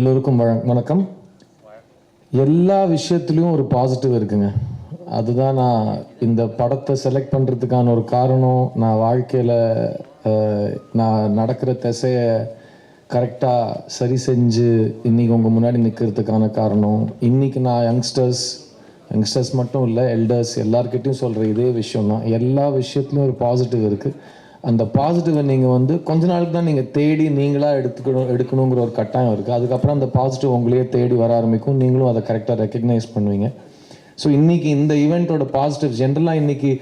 எல்லோருக்கும் வணக்கம். எல்லா விஷயத்துலையும் ஒரு பாசிட்டிவ் இருக்குங்க. அதுதான் நான் இந்த படத்தை செலக்ட் பண்ணுறதுக்கான ஒரு காரணம். நான் வாழ்க்கையில் நான் நடக்கிற திசையை கரெக்டாக சரி செஞ்சு இன்றைக்கி உங்கள் முன்னாடி நிற்கிறதுக்கான காரணம். இன்றைக்கி நான் யங்ஸ்டர்ஸ் மட்டும் இல்லை, எல்டர்ஸ் எல்லார்கிட்டையும் சொல்கிற இதே விஷயம் தான். எல்லா விஷயத்துலையும் ஒரு பாசிட்டிவ் இருக்குது. அந்த பாசிட்டிவை நீங்கள் கொஞ்ச நாளுக்கு தான் நீங்கள் தேடி நீங்களாக எடுக்கணுங்கிற ஒரு கட்டாயம் இருக்குது. அதுக்கப்புறம் அந்த பாசிட்டிவ் உங்களையே தேடி வர ஆரம்பிக்கும். நீங்களும் அதை கரெக்டாக ரெக்கக்னைஸ் பண்ணுவீங்க. ஸோ இன்றைக்கி இந்த ஈவெண்ட்டோட பாசிட்டிவ் ஜென்ரலாக இன்றைக்கி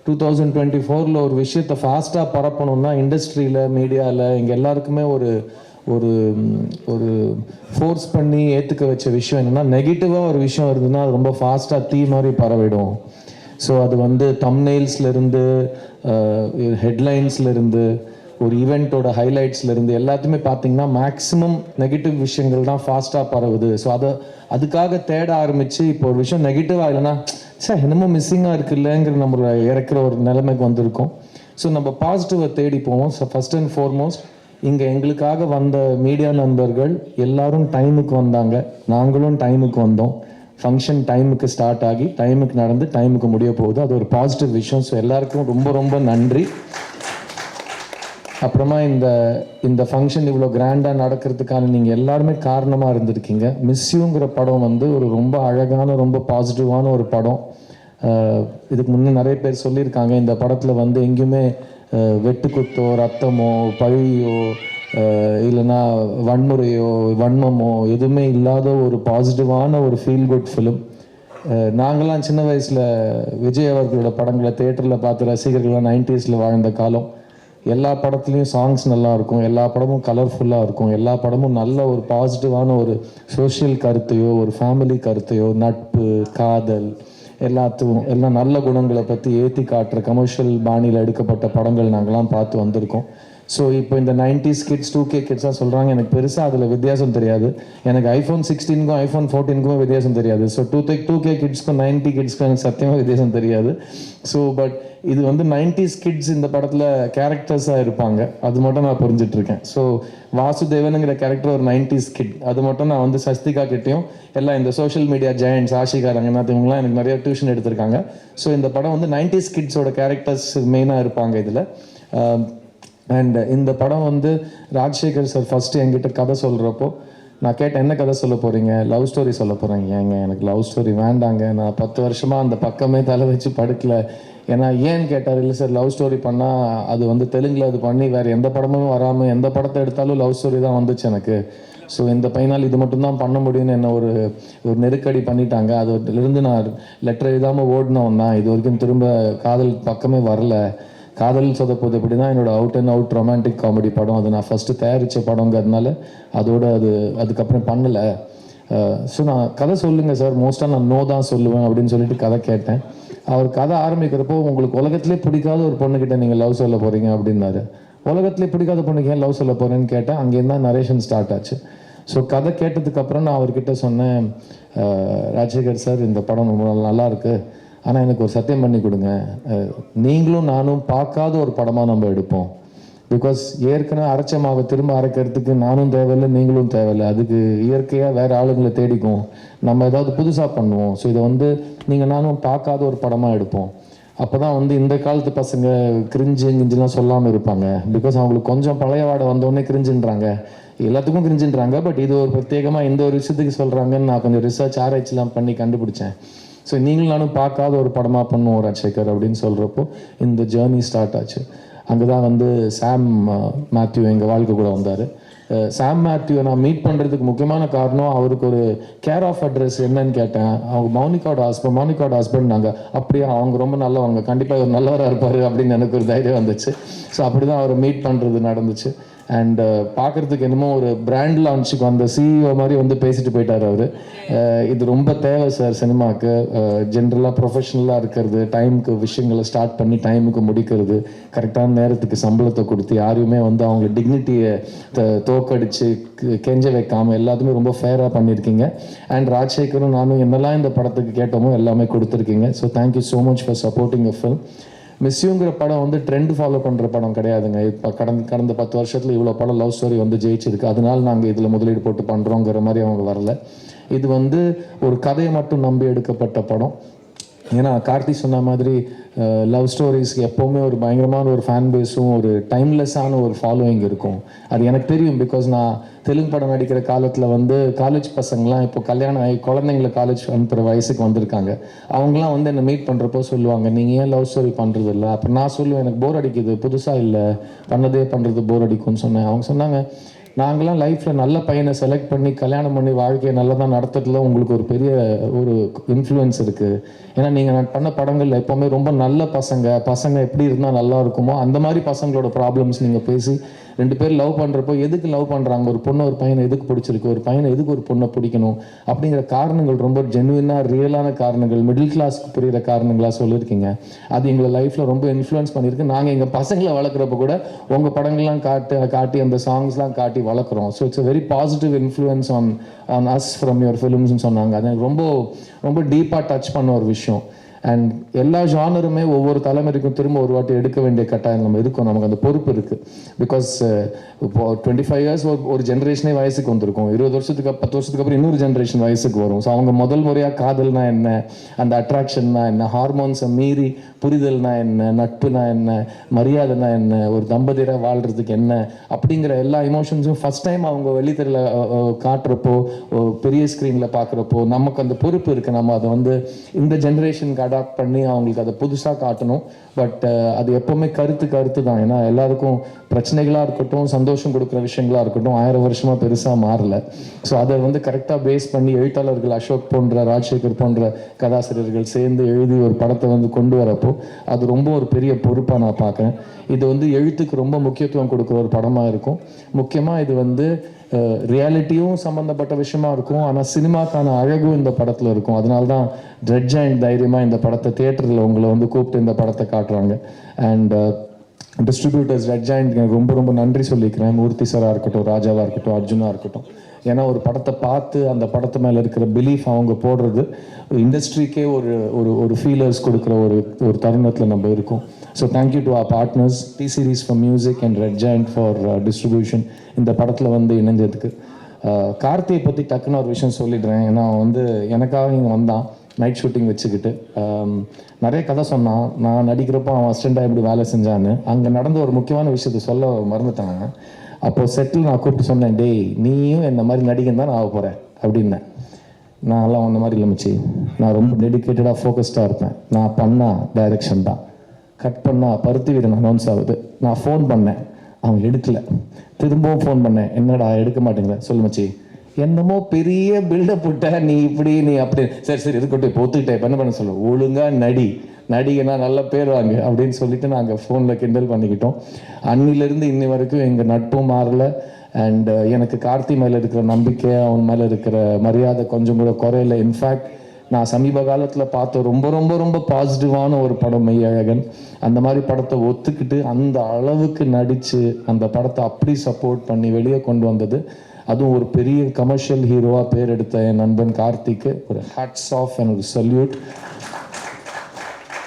2024 ஒரு விஷயத்தை ஃபாஸ்ட்டாக பரப்பணும்னா இண்டஸ்ட்ரியில், மீடியாவில் இங்கே எல்லாருக்குமே ஒரு ஒரு ஒரு ஃபோர்ஸ் பண்ணி ஏற்றுக்க வச்ச விஷயம் என்னென்னா, நெகட்டிவாக ஒரு விஷயம் வருதுன்னா அது ரொம்ப ஃபாஸ்ட்டாக தீ மாதிரி பரவிடும். ஸோ அது தம்ப்நெயில்ஸ்லேருந்து ஹெட்லைன்ஸ்லேருந்து ஒரு ஈவெண்ட்டோட ஹைலைட்ஸ்லேருந்து எல்லாத்தையுமே பார்த்திங்கன்னா மேக்ஸிமம் நெகட்டிவ் விஷயங்கள் தான் ஃபாஸ்ட்டாக பரவுது. ஸோ அதுக்காக தேட ஆரம்பித்து இப்போ ஒரு விஷயம் நெகட்டிவாக இல்லைன்னா சார் என்னமோ மிஸ்ஸிங்காக இருக்குல்லங்கிற நம்ம இறக்குற ஒரு நிலைமைக்கு வந்திருக்கோம். ஸோ நம்ம பாசிட்டிவை தேடி போவோம். ஸோ ஃபஸ்ட் அண்ட் ஃபார்மோஸ்ட் இங்கே எங்களுக்காக வந்த மீடியா நண்பர்கள் எல்லாரும் டைமுக்கு வந்தாங்க, நாங்களும் டைமுக்கு வந்தோம். ஃபங்க்ஷன் டைமுக்கு ஸ்டார்ட் ஆகி டைமுக்கு நடந்து டைமுக்கு முடிய போகுது. அது ஒரு பாசிட்டிவ் விஷயம். ஸோ எல்லாருக்கும் ரொம்ப ரொம்ப நன்றி. அப்புறமா இந்த ஃபங்க்ஷன் இவ்வளோ கிராண்டாக நடக்கிறதுக்கான நீங்கள் எல்லாருமே காரணமாக இருந்திருக்கீங்க. மிஸ்யூங்கிற படம் ஒரு ரொம்ப அழகான ரொம்ப பாசிட்டிவான ஒரு படம். இதுக்கு முன்னே நிறைய பேர் சொல்லியிருக்காங்க, இந்த படத்தில் எங்கேயுமே வெட்டுக்குத்தோ ரத்தமோ பழியோ இல்லைன்னா வன்முறையோ வன்மமோ எதுவுமே இல்லாத ஒரு பாசிட்டிவான ஒரு ஃபீல் குட் ஃபிலிம். நாங்களாம் சின்ன வயசில் விஜய் அவர்களோட படங்களை தேட்டரில் பார்த்து ரசிகர்களாக 90s வாழ்ந்த காலம். எல்லா படத்துலேயும் சாங்ஸ் நல்லாயிருக்கும், எல்லா படமும் கலர்ஃபுல்லாக இருக்கும், எல்லா படமும் நல்ல ஒரு பாசிட்டிவான ஒரு சோஷியல் கருத்தையோ ஒரு ஃபேமிலி கருத்தையோ நட்பு காதல் எல்லாம் நல்ல குணங்களை பற்றி ஏற்றி காட்டுற கமர்ஷியல் பாணியில் எடுக்கப்பட்ட படங்கள் நாங்கள்லாம் பார்த்து வந்திருக்கோம். ஸோ இப்போ இந்த 90s கிட்ஸ் 2K கிட்ஸாக சொல்கிறாங்க. எனக்கு பெருசாக அதில் வித்தியாசம் தெரியாது. எனக்கு iPhone 16க்கும் iPhone 14க்கும் வித்தியாசம் தெரியாது. ஸோ 2K கிட்ஸ்க்கும் 90 கிட்ஸ்க்கும் எனக்கு சத்தியமாக வித்தியாசம் தெரியாது. ஸோ பட் இது 90s கிட்ஸ் இந்த படத்தில் கேரக்டர்ஸாக இருப்பாங்க, அது மட்டும் நான் புரிஞ்சிட்ருக்கேன். ஸோ வாசுதேவனுங்கிற கேரக்டர் ஒரு 90s கிட், அது மட்டும் நான் சஸ்திகா கிட்டையும் எல்லாம் இந்த social media giants Ashika Ranganath இவங்களாம் எனக்கு நிறைய டியூஷன் எடுத்திருக்காங்க. ஸோ இந்த படம் 90s கிட்ஸோட கேரக்டர்ஸ் மெயினாக இருப்பாங்க இதில். அண்ட் இந்த படம் ராஜசேகர் சார் ஃபஸ்ட்டு என்கிட்ட கதை சொல்கிறப்போ நான் கேட்டேன், என்ன கதை சொல்ல போகிறீங்க? லவ் ஸ்டோரி சொல்ல போகிறேங்க. ஏங்க எனக்கு லவ் ஸ்டோரி வேண்டாங்க, நான் 10 வருஷமாக அந்த பக்கமே தலை வச்சு படுக்கலை. ஏன்னா ஏன்னு கேட்டார். இல்லை சார், லவ் ஸ்டோரி பண்ணால் அது தெலுங்கில் அது பண்ணி வேறு எந்த படமும் வராமல் எந்த படத்தை எடுத்தாலும் லவ் ஸ்டோரி தான் வந்துச்சு எனக்கு. ஸோ இந்த பையனால் இது மட்டும்தான் பண்ண முடியும்னு என்ன ஒரு நெருக்கடி பண்ணிட்டாங்க. அதுலேருந்து நான் லெட்டர் எழுதாமல் ஓடினவன் தான். இது வரைக்கும் திரும்ப காதல் பக்கமே வரல. காதல் சொதப்போது எப்படி தான் என்னோட out and out romantic comedy படம். அது நான் ஃபஸ்ட்டு தயாரித்த படங்கிறதுனால அதுக்கப்புறம் பண்ணலை. ஸோ நான் கதை சொல்லுங்கள் சார், மோஸ்ட்டாக நான் நோ தான் சொல்லுவேன் அப்படின்னு சொல்லிட்டு கதை கேட்டேன். அவர் கதை ஆரம்பிக்கிறப்போ, உங்களுக்கு உலகத்திலே பிடிக்காத ஒரு பொண்ணுக்கிட்ட நீங்கள் லவ் சொல்ல போகிறீங்க அப்படின்னாரு. உலகத்திலே பிடிக்காத பொண்ணுக்கு ஏன் லவ் சொல்ல போகிறேன்னு கேட்டேன். அங்கேருந்து தான் நரேஷன் ஸ்டார்ட் ஆச்சு. ஸோ கதை கேட்டதுக்கப்புறம் நான் அவர்கிட்ட சொன்னேன், ராஜசேகர் சார் இந்த படம் ரொம்ப நல்லா இருக்குது, ஆனால் எனக்கு ஒரு சத்தியம் பண்ணி கொடுங்க, நீங்களும் நானும் பார்க்காத ஒரு படமாக நம்ம எடுப்போம். பிகாஸ் ஏற்கனவே அரைச்ச மாவை திரும்ப அரைக்கிறதுக்கு நானும் தேவையில்லை, நீங்களும் தேவையில்லை. அதுக்கு இயற்கையாக வேறு ஆளுங்களை தேடிக்கும், நம்ம ஏதாவது புதுசாக பண்ணுவோம். ஸோ இதை நீங்கள் நானும் பார்க்காத ஒரு படமாக எடுப்போம். அப்போ தான் இந்த காலத்து பசங்க கிரிஞ்சுலாம் சொல்லாமல் இருப்பாங்க. பிகாஸ் அவங்களுக்கு கொஞ்சம் பழைய வாடை வந்தோடனே கிரிஞ்சுன்றாங்க, எல்லாத்துக்கும் கிரிஞ்சுன்றாங்க. பட் இது ஒரு பிரத்யேகமாக இந்த ஒரு விஷயத்துக்கு சொல்கிறாங்கன்னு நான் கொஞ்சம் ரிசர்ச் ஆராய்ச்சிலாம் பண்ணி கண்டுபிடிச்சேன். ஸோ நீங்களும் நானும் பார்க்காத ஒரு படமாக பண்ணுவோம் ராஜசேகர் அப்படின்னு சொல்கிறப்போ இந்த ஜேர்னி ஸ்டார்ட் ஆச்சு. அங்கே தான் சாம் மேத்யூ எங்கள் வாழ்க்கை கூட வந்தார். சாம் மேத்யூவை நான் மீட் பண்ணுறதுக்கு முக்கியமான காரணம், அவருக்கு ஒரு கேர் ஆஃப் அட்ரஸ் என்னன்னு கேட்டேன். அவங்க மௌனிகாவோட ஹஸ்பண்ட் நாங்கள். அப்படியே அவங்க ரொம்ப நல்லவங்க, கண்டிப்பாக இவர் நல்லவராக இருப்பார் அப்படின்னு எனக்கு ஒரு தைரியம் வந்துச்சு. ஸோ அப்படி தான் அவரை மீட் பண்ணுறது நடந்துச்சு. அண்ட் பார்க்குறதுக்கு என்னமோ ஒரு பிராண்ட் லான்ச்சுக்கு வந்த CEO மாதிரி பேசிட்டு போயிட்டார் அவர். இது ரொம்ப தேவை சார் சினிமாவுக்கு. ஜென்ரலாக ப்ரொஃபஷ்னலாக இருக்கிறது, டைமுக்கு விஷயங்களை ஸ்டார்ட் பண்ணி டைமுக்கு முடிக்கிறது, கரெக்டான நேரத்துக்கு சம்பளத்தை கொடுத்து யாரையுமே அவங்கள டிக்னிட்டியை தோக்கடிச்சு கெஞ்ச வைக்காமல் எல்லாத்துமே ரொம்ப ஃபேராக பண்ணியிருக்கீங்க. அண்ட் ராஜசேகரும் நானும் என்னெல்லாம் இந்த படத்துக்கு கேட்டோமோ எல்லாமே கொடுத்துருக்கீங்க. So thank you so much for supporting a film. மிஸ்யூங்கிற படம் வந்து ட்ரெண்ட் ஃபாலோ பண்ணுற படம் கிடையாதுங்க. இப்போ கடந்த 10 வருஷத்தில் இவ்வளோ படம் லவ் ஸ்டோரி வந்து ஜெயிச்சிருக்கு, அதனால நாங்கள் இதில் முதலீடு போட்டு பண்ணுறோங்கிற மாதிரி அவங்க வரல. இது வந்து ஒரு கதையை மட்டும் நம்பி எடுக்கப்பட்ட படம். ஏன்னா கார்த்தி சொன்ன மாதிரி லவ் ஸ்டோரிஸ்க்கு எப்போவுமே ஒரு பயங்கரமான ஒரு ஃபேன் பேஸும் ஒரு டைம்லெஸ்ஸான ஒரு ஃபாலோயிங் இருக்கும். அது எனக்கு தெரியும். பிகாஸ் நான் தெலுங்கு படம் நடிக்கிற காலத்தில் வந்து காலேஜ் பசங்களாம் இப்போ கல்யாணம் ஆகி குழந்தைங்கள காலேஜ் அனுப்புகிற வயசுக்கு வந்திருக்காங்க. அவங்களாம் வந்து என்னை மீட் பண்ணுறப்போ சொல்லுவாங்க, நீங்கள் ஏன் லவ் ஸ்டோரி பண்ணுறது இல்லை? அப்போ நான் சொல்லுவேன், எனக்கு போர் அடிக்குது, புதுசாக இல்லை, பண்ணுறது போர் அடிக்கும்னு சொன்னேன். அவங்க சொன்னாங்க, நாங்களாம் லைஃப்பில் நல்ல பையனை செலக்ட் பண்ணி கல்யாணம் பண்ணி வாழ்க்கையை நல்லதாக நடத்துறதுல உங்களுக்கு ஒரு பெரிய ஒரு இன்ஃப்ளூயன்ஸ் இருக்குது. ஏன்னா நீங்கள் பண்ண படங்களில் எப்போவுமே ரொம்ப நல்ல பசங்க எப்படி இருந்தால் நல்லா இருக்குமோ அந்த மாதிரி பசங்களோட ப்ராப்ளம்ஸ் நீங்கள் பேசி 2 பேர் லவ் பண்ணுறப்போ எதுக்கு லவ் பண்ணுறாங்க, ஒரு பொண்ணு ஒரு பையனை எதுக்கு பிடிச்சிருக்கு, ஒரு பையனை எதுக்கு ஒரு பொண்ணை பிடிக்கணும் அப்படிங்கிற காரணங்கள் ரொம்ப ஜென்வினாக ரியலான காரணங்கள், மிடில் கிளாஸ்க்கு புரிகிற காரணங்களாக சொல்லியிருக்கீங்க. அது எங்களை லைஃப்பில் ரொம்ப இன்ஃப்ளூயன்ஸ் பண்ணியிருக்கு. நாங்கள் எங்கள் பசங்களை வளர்க்குறப்ப கூட உங்கள் படங்கள்லாம் காட்டி அந்த சாங்ஸ்லாம் காட்டி வளர்க்குறோம். So it's a very positive influence on us from your ஃபிலிம்ஸ்னு சொன்னாங்க. அது எனக்கு ரொம்ப ரொம்ப டீப்பாக டச் பண்ண ஒரு விஷயம். அண்ட் எல்லா ஜானருமே ஒவ்வொரு தலைமுறைக்கும் திரும்ப ஒரு வாட்டி எடுக்க வேண்டிய கட்டாயம் நம்ம இருக்கும், நமக்கு அந்த பொறுப்பு இருக்குது. பிகாஸ் இப்போ 25 இயர்ஸ் ஒரு ஜென்ரேஷனே வயசுக்கு வந்திருக்கும், 20 வருஷத்துக்கு 10 வருஷத்துக்கு அப்புறம் இன்னொரு ஜென்ரேஷன் வயசுக்கு வரும். ஸோ அவங்க முதல் முறையாக காதல்னா என்ன, அந்த அட்ராக்ஷன்னா என்ன, ஹார்மோன்ஸை மீறி புரிதல்னா என்ன, நட்புனா என்ன, மரியாதைனா என்ன, ஒரு தம்பதியராக வாழ்கிறதுக்கு என்ன அப்படிங்கிற எல்லா இமோஷன்ஸும் ஃபஸ்ட் டைம் அவங்க வெளித்தரில் காட்டுறப்போ, பெரிய ஸ்க்ரீனில் பார்க்குறப்போ நமக்கு அந்த பொறுப்பு இருக்குது. நம்ம அதை வந்து இந்த ஜென்ரேஷனுக்கு அடாப்ட் பண்ணி அவங்களுக்கு அதை புதுசாக காட்டணும். பட் அது எப்போவுமே கருத்து தான். ஏன்னா எல்லாருக்கும் பிரச்சனைகளாக இருக்கட்டும், சந்தோஷம் கொடுக்குற விஷயங்களாக இருக்கட்டும் 1000 வருஷமாக பெருசாக மாறல. ஸோ அதை வந்து கரெக்டாக பேஸ் பண்ணி எழுத்தாளர்கள் அசோக் போன்ற, ராஜசேகர் போன்ற கதாசிரியர்கள் சேர்ந்து எழுதி ஒரு படத்தை வந்து கொண்டு வரப்போ அது ரொம்ப ஒரு பெரிய பொறுப்பாக நான் பார்க்குறேன். இது வந்து எழுத்துக்கு ரொம்ப முக்கியத்துவம் கொடுக்குற ஒரு படமாக இருக்கும். முக்கியமாக இது வந்து ரியாலிட்டியும் சம்மந்தப்பட்ட விஷயமா இருக்கும், ஆனால் சினிமாக்கான அழகும் இந்த படத்தில் இருக்கும். அதனால தான் ரெட் ஜாயிண்ட் தைரியமாக இந்த படத்தை தியேட்டரில் உங்களை வந்து கூப்பிட்டு இந்த படத்தை காட்டுறாங்க. அண்ட் டிஸ்ட்ரிபியூட்டர்ஸ் ரெட் ஜாயிண்ட் ரொம்ப ரொம்ப நன்றி சொல்லிக்கிறேன். மூர்த்தி சாராக இருக்கட்டும், ராஜாவாக இருக்கட்டும், அர்ஜுனாக இருக்கட்டும். ஏன்னா ஒரு படத்தை பார்த்து அந்த படத்து மேலே இருக்கிற பிலீஃப் அவங்க போடுறது இண்டஸ்ட்ரிக்கே ஒரு ஒரு ஒரு ஃபீலர்ஸ் கொடுக்குற ஒரு தருணத்தில் நம்ம இருக்கோம். So thank you to our partners T series for music and Red Giant for distribution இந்த படத்தில் வந்து இணைஞ்சதுக்கு. கார்த்தியை பற்றி டக்குன்னு ஒரு விஷயம் சொல்லிடுறேன். ஏன்னா வந்து எனக்காக இங்கே வந்தான் நைட் ஷூட்டிங் வச்சுக்கிட்டு நிறைய கதை சொன்னான். நான் நடிக்கிறப்போ அவன் அசிஸ்டண்ட்டாக எப்படி வேலை செஞ்சான்னு. அங்கே நடந்த ஒரு முக்கியமான விஷயத்தை சொல்ல மறந்துட்டாங்க. அப்போது செட்டில் நான் கூப்பிட்டு சொன்னேன், டேய் நீயும் இந்த மாதிரி நடிகன் தான் நான் ஆக போகிறேன் அப்படின்னேன். நான்லாம் அந்த மாதிரி இல்லை மச்சி, நான் ரொம்ப டெடிக்கேட்டடாக ஃபோக்கஸ்டாக இருப்பேன். நான் பண்ணால் டைரக்ஷன் தான், கட் பண்ணால் பருத்தி வீரன் அனௌன்ஸ் ஆகுது. நான் ஃபோன் பண்ணேன், அவன் எடுக்கலை. திரும்பவும் ஃபோன் பண்ணேன், என்னடா எடுக்க மாட்டேங்கிற, சொல்லு மச்சி, என்னமோ பெரிய பில்டப் விட்ட, நீ இப்படி நீ அப்படி, சரி இருக்கட்டும் இப்போ ஒத்துக்கிட்டேன், இப்போ என்ன பண்ண சொல்லு, ஒழுங்காக நடிகனா நல்ல பேர் வாங்க அப்படின்னு சொல்லிட்டு நாங்கள் ஃபோனில் கிண்டல் பண்ணிக்கிட்டோம். அன்னிலேருந்து இன்னி வரைக்கும் எங்கள் நட்பும் மாறலை. அண்ட் எனக்கு கார்த்தி மேலே இருக்கிற நம்பிக்கை, அவன் மேலே இருக்கிற மரியாதை கொஞ்சம் கூட குறையில. இன்ஃபேக்ட் நான் சமீப காலத்தில் பார்த்த ரொம்ப ரொம்ப ரொம்ப பாசிட்டிவான ஒரு படம் மெய்யழகன். அந்த மாதிரி படத்தை ஒத்துக்கிட்டு அந்த அளவுக்கு நடித்து அந்த படத்தை அப்படி சப்போர்ட் பண்ணி வெளியே கொண்டு வந்தது, அதுவும் ஒரு பெரிய கமர்ஷியல் ஹீரோவாக பேர் எடுத்த என் நண்பன் கார்த்திக்கு ஒரு ஹேட்ஸ் ஆஃப் அண்ட் ஒரு சல்யூட்.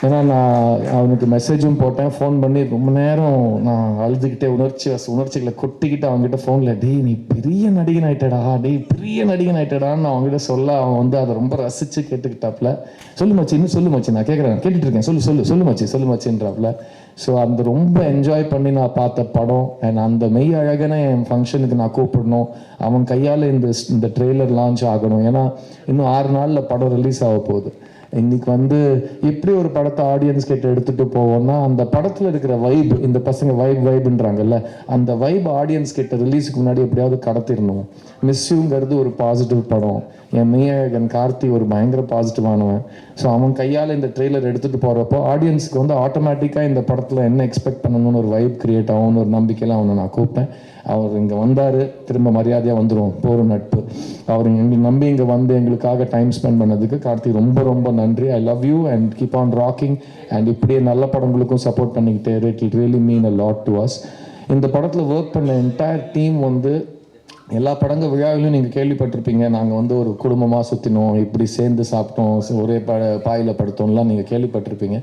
ஏன்னா நான் அவனுக்கு மெசேஜும் போட்டேன், ஃபோன் பண்ணி ரொம்ப நேரம் நான் அழுதுகிட்டே உணர்ச்சிகளை கொட்டிக்கிட்டு அவங்ககிட்ட ஃபோனில், டேய் நீ பெரிய நடிகன் ஆகிட்டடான்னு அவங்ககிட்ட சொல்ல, அவன் வந்து அதை ரொம்ப ரசித்து கேட்டுக்கிட்டாப்புல. சொல்லு மச்சி, இன்னும் சொல்லு மச்சி, நான் கேட்குறேன், கேட்டுட்டு இருக்கேன், சொல்லு மச்சின்றாப்புல. ஸோ அந்த ரொம்ப என்ஜாய் பண்ணி நான் பார்த்த படம். அண்ட் அந்த மெய் அழகனை என் ஃபங்க்ஷனுக்கு நான் கூப்பிடணும், அவன் கையால் இந்த ட்ரெய்லர் லான்ச் ஆகணும். ஏன்னா இன்னும் 6 நாளில் படம் ரிலீஸ் ஆக போகுது. இன்னைக்கு வந்து எப்படி ஒரு படத்தை ஆடியன்ஸ் கிட்ட எடுத்துகிட்டு போவோம்னா, அந்த படத்தில் இருக்கிற வைப், இந்த பசங்க வைப்ன்றாங்கல்ல, அந்த வைப் ஆடியன்ஸ் கிட்ட ரிலீஸுக்கு முன்னாடி எப்படியாவது கடத்திடணும். மிஸ்யூங்கிறது ஒரு பாசிட்டிவ் படம், என் மெய்யழகன் கார்த்தி ஒரு பயங்கர பாசிட்டிவானவன். ஸோ அவன் கையால் இந்த ட்ரெய்லர் எடுத்துகிட்டு போகிறப்போ ஆடியன்ஸுக்கு வந்து ஆட்டோமேட்டிக்காக இந்த படத்தில் என்ன எக்ஸ்பெக்ட் பண்ணணும்னு ஒரு வைப் கிரியேட் ஆகும்னு ஒரு நம்பிக்கையில் அவனை நான் கூப்பிட்டேன். அவர் இங்கே வந்தார், திரும்ப மரியாதையாக வந்துடும், போகிற நட்பு. அவர் எங்களுக்கு நம்பி இங்கே வந்து எங்களுக்காக டைம் ஸ்பெண்ட் பண்ணதுக்கு கார்த்தி ரொம்ப ரொம்ப நன்றி. I love you and keep on rocking. And இப்படியே நல்ல படங்களுக்கும் சப்போர்ட் பண்ணிக்கிட்டே it'll really mean a lot to us. இந்த படத்தில் ஒர்க் பண்ண என்டையர் டீம் வந்து எல்லா படங்கள் விழாவிலும் நீங்கள் கேள்விப்பட்டிருப்பீங்க, நாங்கள் வந்து ஒரு குடும்பமாக சுற்றினோம், இப்படி சேர்ந்து சாப்பிட்டோம், ஒரே பாயில் படுத்தோம்லாம் நீங்கள் கேள்விப்பட்டிருப்பீங்க.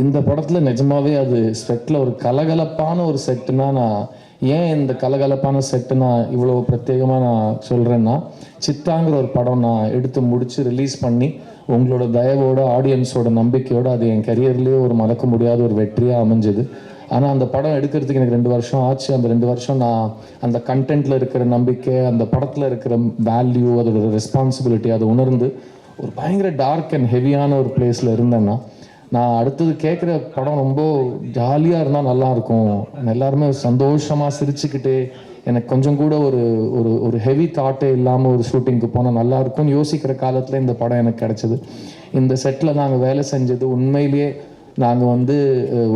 இந்த படத்தில் நிஜமாவே அது செட்டில் ஒரு கலகலப்பான ஒரு செட்டுனா நான் ஏன் இந்த கலகலப்பான செட்டு நான் இவ்வளோ பிரத்யேகமாக நான் சொல்கிறேன்னா, சித்தாங்கிற ஒரு படம் நான் எடுத்து முடித்து ரிலீஸ் பண்ணி உங்களோட தயவோட ஆடியன்ஸோட நம்பிக்கையோடு அது என் கரியர்லேயே ஒரு மறக்க முடியாத ஒரு வெற்றியாக அமைஞ்சது. ஆனால் அந்த படம் எடுக்கிறதுக்கு எனக்கு 2 வருஷம் ஆச்சு. அந்த 2 வருஷம் நான் அந்த கண்டென்ட்டில் இருக்கிற நம்பிக்கை, அந்த படத்தில் இருக்கிற வேல்யூ, அதோட ரெஸ்பான்சிபிலிட்டி அதை உணர்ந்து ஒரு பயங்கர டார்க் அண்ட் ஹெவியான ஒரு பிளேஸில் இருந்தேன்னா, நான் அடுத்தது கேட்குற படம் ரொம்ப ஜாலியாக இருந்தால் நல்லாயிருக்கும், எல்லாருமே சந்தோஷமாக சிரிச்சுக்கிட்டே எனக்கு கொஞ்சம் கூட ஒரு ஒரு ஒரு ஹெவி தாட்டே இல்லாமல் ஒரு ஷூட்டிங்க்கு போனால் நல்லாயிருக்கும்னு யோசிக்கிற காலத்தில் இந்த படம் எனக்கு கிடச்சிது. இந்த செட்டில் நாங்கள் வேலை செஞ்சது உண்மையிலேயே நாங்கள்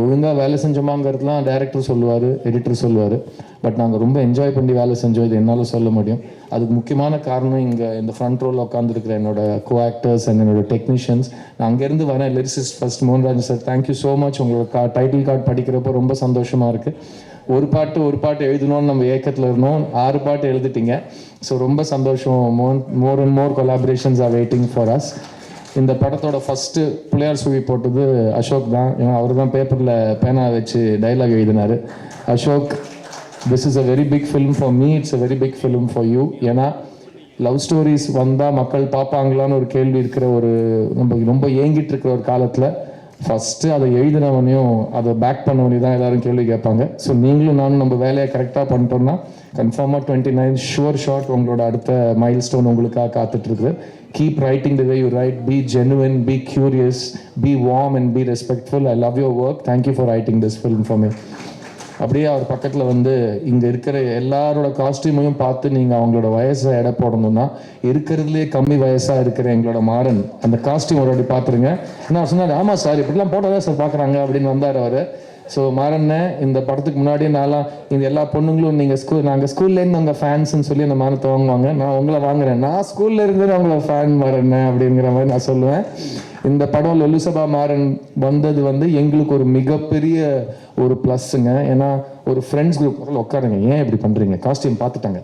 ஒழுங்காக வேலை செஞ்சோமாங்கிறதுலாம் டைரக்டர் சொல்லுவார், எடிட்டர் சொல்லுவார். பட் நாங்கள் ரொம்ப என்ஜாய் பண்ணி வேலை செஞ்சோம், இது என்னால் சொல்ல முடியும். அதுக்கு முக்கியமான காரணம் இங்கே இந்த ஃப்ரண்ட் ரோலில் உட்காந்துருக்கிற என்னோட கோ ஆக்டர்ஸ் அண்ட் என்னோட டெக்னீஷியன்ஸ். நான் அங்கேருந்து வரேன் lyricist first Mohanraj sir, thank you so much. உங்களோட டைட்டில் கார்டு படிக்கிறப்போ ரொம்ப சந்தோஷமாக இருக்குது. ஒரு பாட்டு எழுதணும்னு நம்ம ஏக்கத்தில் இருந்தோம், 6 பாட்டு எழுதிட்டீங்க. ஸோ ரொம்ப சந்தோஷம். More and more collaborations are waiting for us. இந்த படத்தோட ஃபஸ்ட்டு பிள்ளையார் சுழி போட்டது அசோக் தான். ஏன்னா அவர் தான் பேப்பரில் பேனா வச்சு டைலாக் எழுதினார். Ashok, this is a very big film for me, it's a very big film for you. ஏன்னா லவ் ஸ்டோரிஸ் வந்தால் மக்கள் பார்ப்பாங்களான்னு ஒரு கேள்வி இருக்கிற ரொம்ப ஏங்கிட்டு இருக்கிற ஒரு காலத்தில் ஃபஸ்ட்டு அதை எழுதினவனையும் அதை பேக் பண்ணவனையும் தான் எல்லோரும் கேள்வி கேட்பாங்க. ஸோ நீங்களும் நானும் நம்ம வேலையை கரெக்டாக பண்ணிட்டோம்னா கன்ஃபார்மாக 29 ஷுவர் ஷாட் உங்களோட அடுத்த மைல் ஸ்டோன் உங்களுக்காக காத்துட்ருக்கு. Keep writing the way you write. Be genuine, be curious, be warm and be respectful. I love your work. Thank you for writing this film for me. அப்படியே அவர் பக்கத்தில் இங்கே இருக்கிற எல்லாரோட காஸ்டியூமையும் பார்த்து நீங்கள் அவங்களோட வயசை எடை போடணும்னா இருக்கிறதுலே கம்மி வயசாக இருக்கிற எங்களோட மாறன் அந்த காஸ்டியூம் ஒரு பார்த்துருங்க. என்ன சொன்னார், ஆமாம் சார் இப்படிலாம் போட்டதான் சார் பார்க்குறாங்க அப்படின்னு வந்தார் அவர். ஸோ மாறண்ணே, இந்த படத்துக்கு முன்னாடியே நான்லாம் இந்த எல்லா பொண்ணுங்களும் நாங்கள் ஸ்கூல்லேருந்து உங்கள் ஃபேன்ஸ்ன்னு சொல்லி அந்த மாறத்தை வாங்குவாங்க. நான் உங்களை வாங்குறேன், நான் ஸ்கூல்ல இருந்து அவங்கள ஃபேன் மாறண்ணே அப்படிங்கிற மாதிரி நான் சொல்லுவேன். இந்த படம் லொலுசபா மாறன் வந்தது எங்களுக்கு ஒரு மிகப்பெரிய ஒரு ப்ளஸ்ஸுங்க. ஏன்னா ஒரு ஃப்ரெண்ட்ஸ் குரூப் உட்காருங்க, ஏன் இப்படி பண்ணுறீங்க, காஸ்டியூம் பார்த்துட்டாங்க.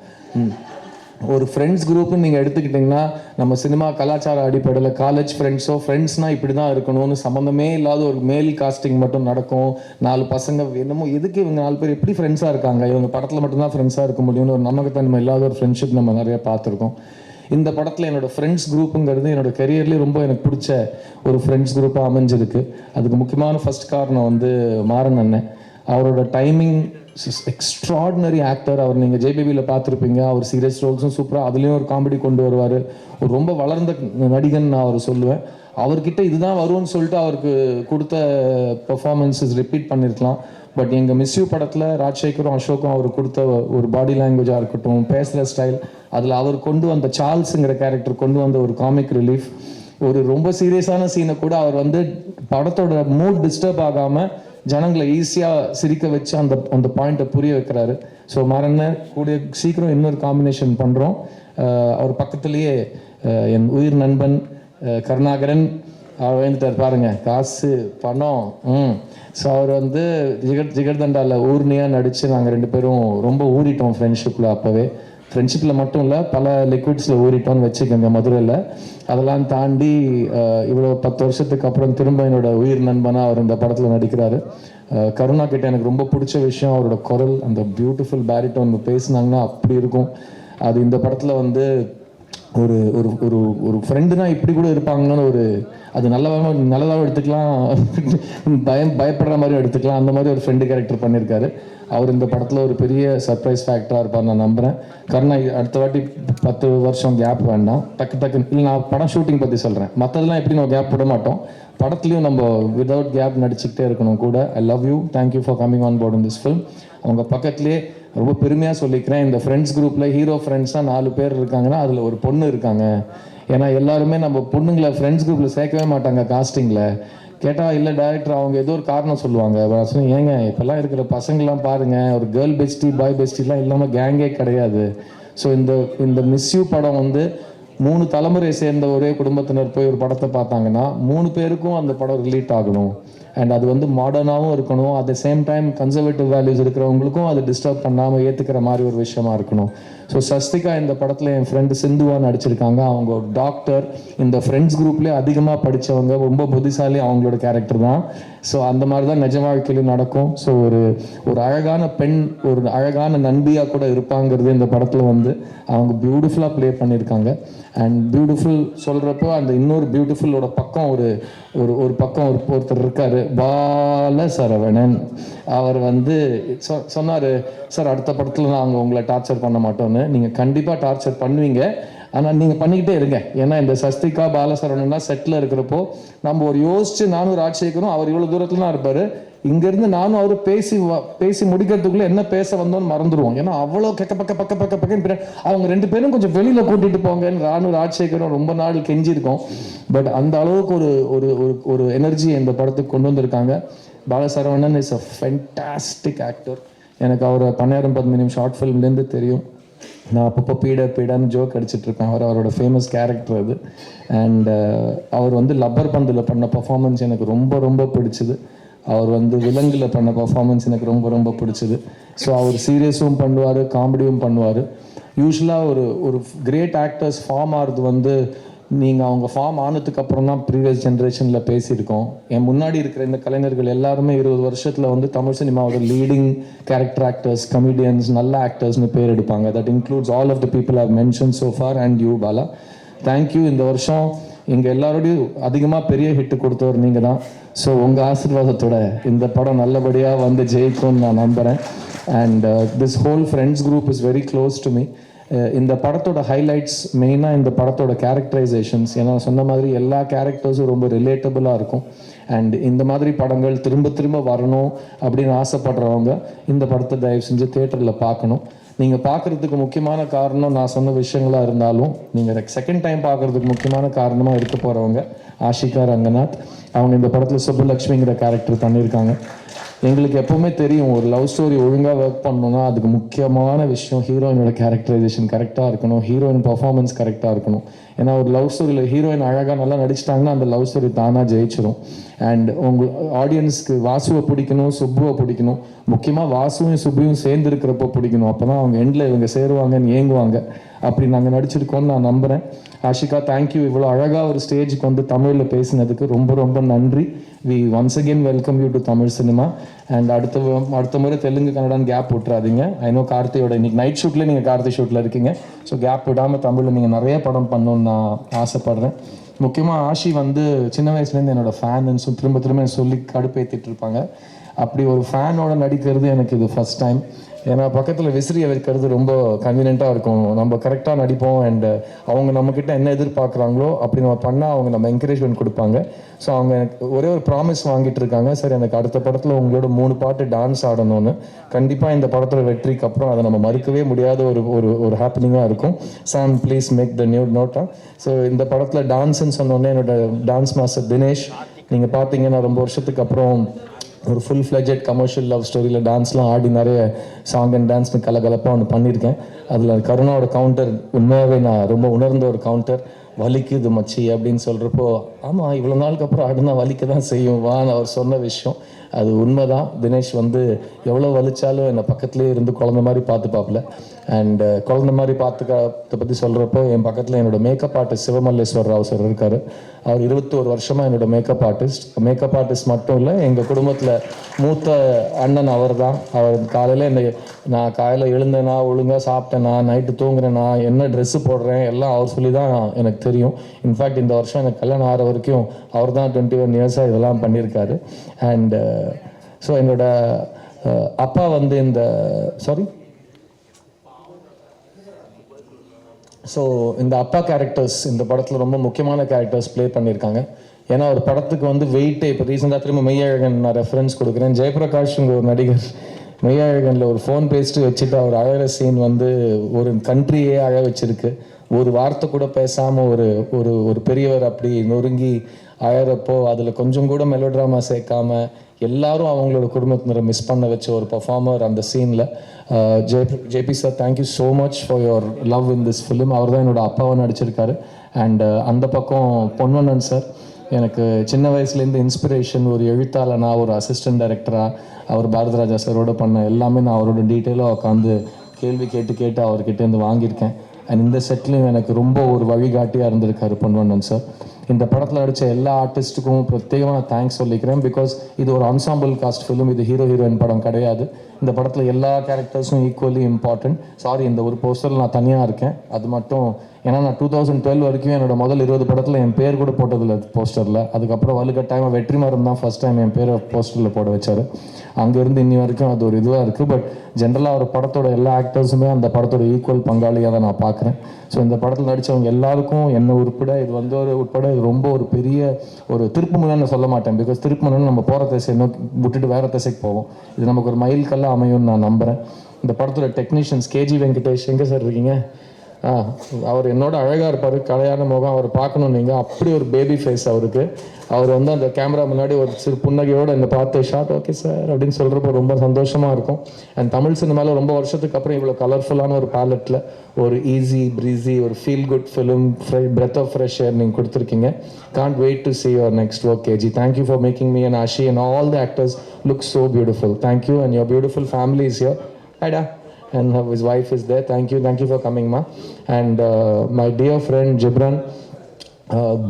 ஒரு ஃப்ரெண்ட்ஸ் குரூப்னு நீங்கள் எடுத்துக்கிட்டிங்கன்னா நம்ம சினிமா கலாச்சார அடிப்படையில் காலேஜ் ஃப்ரெண்ட்ஸ்னால் இப்படி தான் இருக்கணும்னு சம்மந்தமே இல்லாத ஒரு மேல் காஸ்டிங் மட்டும் நடக்கும். 4 பசங்க என்னமோ எதுக்கு இவங்க 4 பேர் எப்படி ஃப்ரெண்ட்ஸாக இருக்காங்க, இவங்க படத்தில் மட்டும்தான் ஃப்ரெண்ட்ஸாக இருக்க முடியும்னு ஒரு நமக்குத்தன்மை இல்லாத ஒரு ஃப்ரெண்ட்ஷிப் நம்ம நிறைய பார்த்துருக்கோம். இந்த படத்தில் என்னோடய ஃப்ரெண்ட்ஸ் குரூப்புங்கிறது என்னோடய கரியர்லேயே ரொம்ப எனக்கு பிடிச்ச ஒரு ஃப்ரெண்ட்ஸ் குரூப்பாக அமைஞ்சிருக்கு. அதுக்கு முக்கியமான ஃபர்ஸ்ட் காரணம் மாறன் அண்ணன். அவரோட டைமிங் எக்ஸ்ட்ராடினரி ஆக்டர். அவர் நீங்கள் ஜேபிபியில் பார்த்துருப்பீங்க, அவர் சீரியஸ் ரோல்ஸும் சூப்பராக அதுலேயும் ஒரு காமெடி கொண்டு வருவார். ஒரு ரொம்ப வளர்ந்த நடிகன் நான் அவர் சொல்லுவேன். அவர்கிட்ட இதுதான் வரும்னு சொல்லிட்டு அவருக்கு கொடுத்த பெர்ஃபார்மன்ஸஸ் ரிப்பீட் பண்ணியிருக்கலாம். பட் எங்கள் மிஸ் யூ படத்தில் ராஜசேகரும் அசோக்கும் அவர் கொடுத்த ஒரு பாடி லாங்குவேஜாக இருக்கட்டும், பேசுகிற ஸ்டைல், அதில் அவர் கொண்டு வந்த சார்ல்ஸுங்கிற கேரக்டர் கொண்டு வந்த ஒரு காமிக் ரிலீஃப், ஒரு ரொம்ப சீரியஸான சீனை கூட அவர் படத்தோட மூட் டிஸ்டர்ப் ஆகாமல் ஜனங்களை ஈஸியாக சிரிக்க வச்சு அந்த பாயிண்ட்டை புரிய வைக்கிறாரு. ஸோ மாறன்ன கூடிய சீக்கிரம் இன்னொரு காம்பினேஷன் பண்ணுறோம். அவர் பக்கத்துலேயே என் உயிர் நண்பன் கருணாகரன் அவர் வந்துட்டார் பாருங்க, காசு பணம். ஸோ அவர் ஜிகர்தண்டாவில் ஊர்னியாக நடித்து நாங்கள் 2 பேரும் ரொம்ப ஊறிட்டோம் ஃப்ரெண்ட்ஷிப்பில். அப்போவே ஃப்ரெண்ட்ஷிப்பில் மட்டும் இல்லை, பல லிக்விட்ஸில் ஊறிட்டோன்னு வச்சுக்கோங்க மதுரையில். அதெல்லாம் தாண்டி இவ்வளோ 10 வருஷத்துக்கு அப்புறம் திரும்ப என்னோட உயிர் நண்பனாக அவர் இந்த படத்தில் நடிக்கிறாரு. கருணா கிட்ட எனக்கு ரொம்ப பிடிச்ச விஷயம் அவரோட குரல், அந்த பியூட்டிஃபுல் பேரிட்டோன் பேசினாங்கன்னா அப்படி இருக்கும். அது இந்த படத்தில் ஒரு ஒரு ஒரு ஒரு ஃப்ரெண்டுனா இப்படி கூட இருப்பாங்கன்னு அது நல்லதாகவும் எடுத்துக்கலாம், பயப்படுற மாதிரி எடுத்துக்கலாம். அந்த மாதிரி ஒரு ஃப்ரெண்டு கேரக்டர் பண்ணியிருக்காரு அவர். இந்த படத்தில் ஒரு பெரிய சர்ப்ரைஸ் ஃபேக்டராக இருப்பார் நான் நம்புகிறேன். கருணா அடுத்த வாட்டி 10 வருஷம் கேப் வேண்டாம், டக்கு இல்லை நான் படம் ஷூட்டிங் பற்றி சொல்கிறேன், மற்றதெல்லாம் எப்படி நம்ம கேப் விட மாட்டோம், படத்துலையும் நம்ம விதவுட் கேப் நடிச்சுக்கிட்டே இருக்கணும் கூட. I love you, thank you for coming on board in this film. அவங்க பக்கத்துலேயே ரொம்ப பெருமையாக சொல்லிக்கிறேன், இந்த ஃப்ரெண்ட்ஸ் குரூப்பில் ஹீரோ ஃப்ரெண்ட்ஸாக 4 பேர் இருக்காங்கன்னா அதில் ஒரு பொண்ணு இருக்காங்க. ஏன்னா எல்லாருமே நம்ம பொண்ணுங்களை ஃப்ரெண்ட்ஸ் குரூப்பில் சேர்க்கவே மாட்டாங்க காஸ்டிங்கில். கேட்டால் இல்லை டைரக்டர் அவங்க ஏதோ ஒரு காரணம் சொல்லுவாங்க. ஏங்க இப்போல்லாம் இருக்கிற பசங்கள்லாம் பாருங்கள், ஒரு கேர்ள் பெஸ்டி பாய் பெஸ்டிலாம் இல்லாமல் கேங்கே கிடையாது. ஸோ இந்த மிஸ் யூ படம் 3 தலைமுறையை சேர்ந்த ஒரே குடும்பத்தினர் போய் ஒரு படத்தை பார்த்தாங்கன்னா 3 பேருக்கும் அந்த படம் ரிலேட் ஆகணும். அண்ட் அது வந்து மாடர்னாகவும் இருக்கணும், at the same time conservative values இருக்கிறவங்களுக்கும் அது டிஸ்டர்ப் பண்ணாமல் ஏற்றுக்கிற மாதிரி ஒரு விஷயமா இருக்கணும். ஸோ சஸ்திகா இந்த படத்தில் என் ஃப்ரெண்டு சிந்துவா நடிச்சிருக்காங்க. அவங்க ஒரு டாக்டர், இந்த ஃப்ரெண்ட்ஸ் குரூப்லேயே அதிகமாக படித்தவங்க, ரொம்ப புத்திசாலி, அவங்களோட கேரக்டர் தான். ஸோ அந்த மாதிரி தான் நிஜ வாழ்க்கையிலும் நடக்கும். ஸோ ஒரு அழகான பெண், ஒரு அழகான நண்பியாக கூட இருப்பாங்கிறது இந்த படத்தில் வந்து அவங்க பியூட்டிஃபுல்லாக ப்ளே பண்ணியிருக்காங்க. அண்ட் பியூட்டிஃபுல் சொல்கிறப்போ அந்த இன்னொரு பியூட்டிஃபுல்லோட பக்கம் ஒரு பக்கம் ஒருத்தர் இருக்கார், பால சரவணன். அவர் வந்து சொன்னார், சார் அடுத்த படத்தில் நாங்கள் உங்களை டார்ச்சர் பண்ண மாட்டோன்னு. நீங்கள் கண்டிப்பாக டார்ச்சர் பண்ணுவீங்க, ஆனால் நீங்கள் பண்ணிக்கிட்டே இருங்க. ஏன்னா இந்த சஸ்திகா பாலசரவணன்னா செட்டில் இருக்கிறப்போ நம்ம ஒரு யோசிச்சு நானும் ராஜசேகரும், அவர் இவ்வளோ தூரத்துல தான் இருப்பார், இங்கேருந்து நானும் அவர் பேசி முடிக்கிறதுக்குள்ளே என்ன பேச வந்தோன்னு மறந்துடுவோம். ஏன்னா அவ்வளோ பக்க அவங்க 2 பேரும் கொஞ்சம் வெளியில் கூட்டிகிட்டு போங்கன்னு நானும் ராஜசேகரும் ரொம்ப நாள் கெஞ்சிருக்கோம். பட் அந்த அளவுக்கு ஒரு எனர்ஜி இந்த படத்துக்கு கொண்டு வந்திருக்காங்க. Bala Saravanan is a fantastic actor. எனக்கு அவர் 12-13 ஷார்ட் ஃபிலிம்லேருந்து தெரியும். நான் அப்பப்போ பீடான்னு ஜோக் அடிச்சிட்ருப்பேன். அவரோட ஃபேமஸ் கேரக்டர் அது. அண்ட் அவர் வந்து லப்பர் பந்தில் பண்ண பர்ஃபார்மன்ஸ் எனக்கு ரொம்ப பிடிச்சிது. அவர் வந்து விலங்கில் பண்ண பர்ஃபார்மன்ஸ் எனக்கு ரொம்ப பிடிச்சிது. ஸோ அவர் சீரியஸும் பண்ணுவார், காமெடியும் பண்ணுவார். யூஸ்வலாக ஒரு கிரேட் ஆக்டர்ஸ் ஃபார்ம் ஆகிறது வந்து நீங்கள் அவங்க ஃபார்ம் ஆனதுக்கு அப்புறம் தான் ப்ரீவியஸ் ஜென்ரேஷனில் பேசியிருக்கோம். என் முன்னாடி இருக்கிற இந்த கலைஞர்கள் எல்லாருமே 20 வருஷத்தில் வந்து தமிழ் சினிமாவோட லீடிங் கேரக்டர் ஆக்டர்ஸ், கமெடியன்ஸ், நல்ல ஆக்டர்ஸ்னு பேர் எடுப்பாங்க. That includes all of the people I've mention so far and you Bala. Thank you. இந்த வருஷம் எங்கள் எல்லாரோடையும் அதிகமாக பெரிய ஹிட்டு கொடுத்தவர் நீங்கள் தான். ஸோ உங்கள் ஆசீர்வாதத்தோட இந்த படம் நல்லபடியாக வந்து ஜெயிக்கும்னு நான் நம்புகிறேன். And this whole friends group is very close to me. இந்த படத்தோட ஹைலைட்ஸ் மெயினாக இந்த படத்தோட கேரக்டரைசேஷன்ஸ். ஏன்னா சொன்ன மாதிரி எல்லா கேரக்டர்ஸும் ரொம்ப ரிலேட்டபுளாக இருக்கும். அண்ட் இந்த மாதிரி படங்கள் திரும்ப வரணும் அப்படின்னு ஆசைப்படுறவங்க இந்த படத்தை தயவு செஞ்சு தியேட்டரில் பார்க்கணும். நீங்கள் பார்க்குறதுக்கு முக்கியமான காரணம் நான் சொன்ன விஷயங்களாக இருந்தாலும், நீங்கள் செகண்ட் டைம் பார்க்குறதுக்கு முக்கியமான காரணமாக இருக்க போகிறவங்க ஆஷிகா ரங்கநாத். அவங்க இந்த படத்தில் சுப்புலக்ஷ்மிங்கிற கேரக்டர் பண்ணியிருக்காங்க. எங்களுக்கு எப்போவுமே தெரியும், ஒரு லவ் ஸ்டோரி ஒழுங்காக ஒர்க் பண்ணணும்னா அதுக்கு முக்கியமான விஷயம் ஹீரோயினோட கேரக்டரைசேஷன் கரெக்டாக இருக்கணும், ஹீரோயின் பர்ஃபார்மன்ஸ் கரெக்டாக இருக்கணும். ஏன்னா ஒரு லவ் ஸ்டோரியில் ஹீரோயின் அழகாக நல்லா நடிச்சிட்டாங்கன்னா அந்த லவ் ஸ்டோரி தானாக ஜெயிச்சிடும். அண்ட் உங்கள் ஆடியன்ஸ்க்கு வாசுவை பிடிக்கணும், சுப்புவை பிடிக்கணும். முக்கியமாக வாசுவையும் சுப்புவையும் சேர்ந்து இருக்கிறப்போ பிடிக்கணும். அப்போ தான் அவங்க எண்டில் இவங்க சேருவாங்கன்னு ஏங்குவாங்க. அப்படி நாங்கள் நடிச்சிருக்கோன்னு நான் நம்புகிறேன். ஆஷிகா, தேங்க்யூ. இவ்வளோ அழகாக ஒரு ஸ்டேஜுக்கு வந்து தமிழில் பேசினதுக்கு ரொம்ப நன்றி. We once again welcome you to Tamil cinema. And அடுத்த முறை தெலுங்கு கன்னடான்னு கேப் விட்டுறாதீங்க. ஐநோ கார்த்தியோட இன்னைக்கு நைட் ஷூட்டில் நீங்கள் கார்த்தி ஷூட்டில் இருக்கீங்க. ஸோ கேப் விடாமல் தமிழில் நீங்கள் நிறைய படம் பண்ணணுன்னு நான் ஆசைப்பட்றேன். முக்கியமாக ஆஷி வந்து சின்ன வயசுலேருந்து என்னோடய ஃபேன்னு திரும்ப சொல்லி கடுப்பேற்றிட்டு இருப்பாங்க. அப்படி ஒரு ஃபேனோட நடிக்கிறது எனக்கு இது ஃபஸ்ட் டைம். ஏன்னா பக்கத்தில் விசிறியை வைக்கிறது ரொம்ப கன்வீனியண்ட்டாக இருக்கும். நம்ம கரெக்டாக நடிப்போம். அண்ட் அவங்க நம்மக்கிட்ட என்ன எதிர்பார்க்குறாங்களோ அப்படி நம்ம பண்ணால் அவங்க நம்ம என்கரேஜ்மெண்ட் கொடுப்பாங்க. ஸோ அவங்க எனக்கு ஒரே ஒரு ப்ராமிஸ் வாங்கிட்டு இருக்காங்க, சார் எனக்கு அடுத்த படத்தில் உங்களோட 3 பாட்டு டான்ஸ் ஆடணும்னு. கண்டிப்பாக இந்த படத்தில் வெற்றிக்கு அப்புறம் அதை நம்ம மறுக்கவே முடியாத ஒரு ஹாப்பனிங்காக இருக்கும். Sam please make the new nota. So இந்த படத்தில் டான்ஸ்ன்னு சொன்னோன்னே என்னோட டான்ஸ் மாஸ்டர் தினேஷ், நீங்கள் பார்த்தீங்கன்னா ரொம்ப வருஷத்துக்கு அப்புறம் ஒரு ஃபுல் ஃப்ளெஜட் கமர்ஷியல் லவ் ஸ்டோரியில் டான்ஸ்லாம் ஆடி நிறைய சாங் அண்ட் டான்ஸ்னு கலகலப்பாக ஒன்று பண்ணியிருக்கேன். அதில் கருணாவோட கவுண்டர் உண்மையாகவே நான் ரொம்ப உணர்ந்த ஒரு கவுண்டர். வலிக்குது மச்சி அப்படின்னு சொல்கிறப்போ, ஆமாம் இவ்வளோ நாளுக்கு அப்புறம் ஆடுனா வலிக்க தான் செய்யும் வான்னு அவர் சொன்ன விஷயம் அது உண்மைதான். தினேஷ் வந்து எவ்வளோ வலிச்சாலும் என்னை பக்கத்துலேயே இருந்து குழந்த மாதிரி பார்த்துப்பாப்புல. அண்ட் குழந்த மாதிரி பார்த்துக்கிறத பற்றி சொல்கிறப்போ என் பக்கத்தில் என்னோடய makeup artist Sivamalleswar Rao sir இருக்கார். அவர் 21 வருஷமாக என்னோடய மேக்கப் ஆர்டிஸ்ட் மட்டும் இல்லை, எங்கள் குடும்பத்தில் மூத்த அண்ணன் அவர் தான். அவர் காலையில் நான் காலையில் எழுந்தேனா, ஒழுங்காக சாப்பிட்டேனா, நைட்டு தூங்குறேனா, என்ன ட்ரெஸ்ஸு போடுறேன் எல்லாம் அவர் சொல்லி தான் எனக்கு தெரியும். இன்ஃபேக்ட் இந்த வருஷம் எனக்கு கல்யாணம் ஆகிற வரைக்கும் அவர் தான் 21 இயர்ஸாக இதெல்லாம் பண்ணியிருக்காரு. அண்ட் ஸோ என்னோட அப்பா வந்து இந்த அப்பா கேரக்டர்ஸ் இந்த படத்தில் ரொம்ப முக்கியமான கேரக்டர்ஸ் ப்ளே பண்ணியிருக்காங்க. ஏன்னா ஒரு படத்துக்கு வந்து வெயிட்டே, இப்போ ரீசெண்டாக திரும்ப மெய்யழகன் நான் ரெஃபரன்ஸ் கொடுக்குறேன். ஜெயபிரகாஷ்ங்க ஒரு நடிகர் மெய்யழகனில் ஒரு ஃபோன் பேசிட்டு வச்சுட்டு அவர் அழகிற சீன் வந்து ஒரு கண்ட்ரியே அழ வச்சிருக்கு. ஒரு வார்த்தை கூட பேசாமல் ஒரு பெரியவர் அப்படி நொறுங்கி அழறப்போ அதில் கொஞ்சம் கூட மெலோட்ராமா சேர்க்காம எல்லாரும் அவங்களோட குடும்பத்தினரை மிஸ் பண்ண வச்ச ஒரு பர்ஃபார்மர் அந்த சீனில். JP sir, thank you so much for your love in this film. அவர் தான் என்னோட அப்பாவை நடிச்சிருக்காரு. அண்ட் அந்த பக்கம் பொன்வண்ணன் சார், எனக்கு சின்ன வயசுலேருந்து இன்ஸ்பிரேஷன். ஒரு எழுத்தாளனாக, ஒரு அசிஸ்டன்ட் டைரக்டராக அவர் பாரதிராஜா சாரோட பண்ண எல்லாமே நான் அவரோட டீட்டெயிலாக உட்காந்து கேள்வி கேட்டு அவர்கிட்டேருந்து வாங்கியிருக்கேன். அண்ட் இந்த செட்லையும் எனக்கு ரொம்ப ஒரு வழிகாட்டியாக இருந்திருக்காரு பொன்வண்ணன் சார். இந்த படத்தில் நடித்த எல்லா ஆர்டிஸ்ட்டுக்கும் பிரத்யேகமாக நான் தேங்க்ஸ் சொல்லிக்கிறேன். பிகாஸ் இது ஒரு அன்சாம்பிள் காஸ்ட் ஃபிலிம், இது ஹீரோ ஹீரோயின் படம் கிடையாது. இந்த படத்தில் எல்லா கேரக்டர்ஸும் ஈக்குவலி இம்பார்ட்டன்ட். சாரி, இந்த ஒரு போஸ்டரில் நான் தனியாக இருக்கேன், அது மட்டும். ஏன்னா நான் 2012 வரைக்கும் என்னோட முதல் 20 படத்தில் என் பேர் கூட போட்டதில்லை போஸ்டரில். அதுக்கப்புறம் வலுக்கட்டாயமாக வெற்றிமாறன் தான் ஃபஸ்ட் டைம் என் பேரை போஸ்டரில் போட வச்சார். அங்கேருந்து இன்னி வரைக்கும் அது ஒரு இதுவாக இருக்குது. பட் ஜென்ரலாக ஒரு படத்தோட எல்லா ஆக்டர்ஸுமே அந்த படத்தோட ஈக்குவல் பங்காளியாக தான் நான் பார்க்குறேன். ஸோ இந்த படத்தில் நடித்தவங்க எல்லாருக்கும் என்ன உட்பட, இது வந்து ஒரு உட்பட இது ரொம்ப ஒரு பெரிய ஒரு திருப்புமுனைன்னு சொல்ல மாட்டேன். பிகாஸ் திருப்புமுனைன்னு நம்ம போகிற திசை நோக்கி விட்டுட்டு வேறு திசைக்கு போவோம். இது நமக்கு ஒரு மைல் கல்லாக அமையும்னு நான் நம்புகிறேன். இந்த படத்தோட டெக்னீஷியன்ஸ் கேஜி வெங்கடேஷ் எங்கே சார் இருக்கீங்க? அவர் என்னோட அழகாக இருப்பார், கலையான முகம். அவர் பார்க்கணும் நீங்கள், அப்படி ஒரு பேபி ஃபேஸ் அவருக்கு. அவர் வந்து அந்த கேமரா முன்னாடி ஒரு சிறு புன்னகையோடு என்னை பார்த்து ஷார்ட் ஓகே சார் அப்படின்னு சொல்கிறப்போ ரொம்ப சந்தோஷமாக இருக்கும். அண்ட் தமிழ் சினிமாவில் ரொம்ப வருஷத்துக்கு அப்புறம் இவ்வளோ கலர்ஃபுல்லான ஒரு பேலட்டில் ஒரு ஈஸி ப்ரீஸி ஒரு feel good film, breath of fresh air நீங்கள் கொடுத்துருக்கீங்க. Can't wait to see your next work, KG. Thank you for making me and Ashi and all the actors look so beautiful. Thank you, and your beautiful family is here. Hi da. And his wife is there. Thank you for coming, ma. And my dear friend Gibran,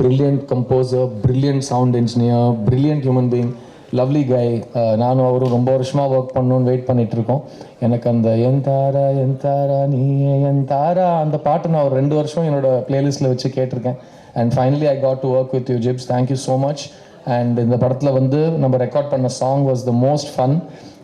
brilliant composer, brilliant sound engineer, brilliant human being, lovely guy. நானும் அவரும் ரொம்ப வருஷமாக work பண்ணணும்னு wait பண்ணிட்டு இருக்கோம். எனக்கு அந்த என் தாரா நீ என் தாரா அந்த பாட்டு நான் ஒரு 2 வருஷம் என்னோட பிளேலிஸ்ட்டில் வச்சு கேட்டிருக்கேன். And finally I got to work with you zips. Thank you so much. And இந்த படத்தில் வந்து நம்ம ரெக்கார்ட் பண்ண song was the most fun.